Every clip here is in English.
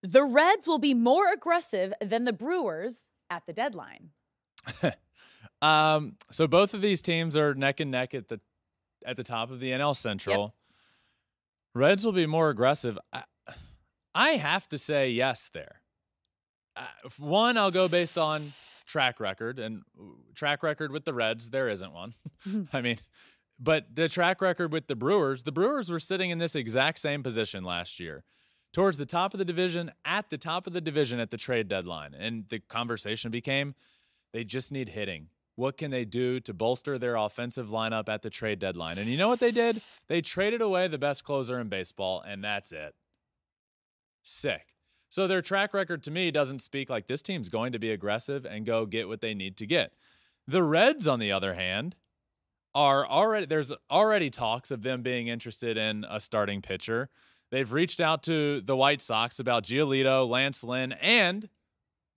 The Reds will be more aggressive than the Brewers at the deadline. So both of these teams are neck and neck at the top of the NL Central. Yep. Reds will be more aggressive. I have to say yes there. One, I'll go based on track record, and track record with the Reds, there isn't one. I mean, but the track record with the Brewers were sitting in this exact same position last year, towards the top of the division, at the top of the division at the trade deadline. And the conversation became, they just need hitting. What can they do to bolster their offensive lineup at the trade deadline? And you know what they did? They traded away the best closer in baseball, and that's it. Sick. So their track record to me doesn't speak like this team's going to be aggressive and go get what they need to get. The Reds, on the other hand, there's already talks of them being interested in a starting pitcher. They've reached out to the White Sox about Giolito, Lance Lynn, and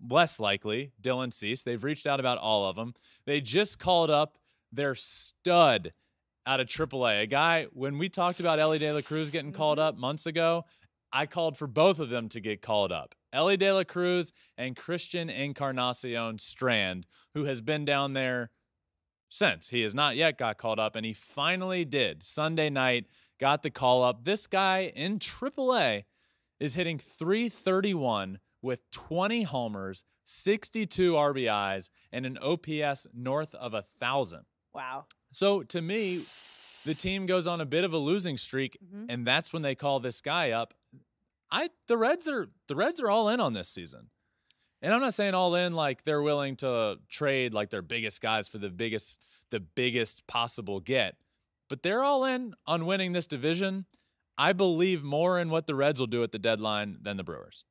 less likely, Dylan Cease. They've reached out about all of them. They just called up their stud out of AAA. A guy, when we talked about Elly De La Cruz getting called up months ago, I called for both of them to get called up. Elly De La Cruz and Christian Encarnacion-Strand, who has been down there since. He has not yet got called up, and he finally did. Sunday night, got the call up. This guy in AAA is hitting .331 with 20 homers, 62 RBIs, and an OPS north of 1,000. Wow. So to me, the team goes on a bit of a losing streak, and that's when they call this guy up. The Reds are all in on this season. And I'm not saying all in like they're willing to trade like their biggest guys for the biggest possible get, but they're all in on winning this division. I believe more in what the Reds will do at the deadline than the Brewers.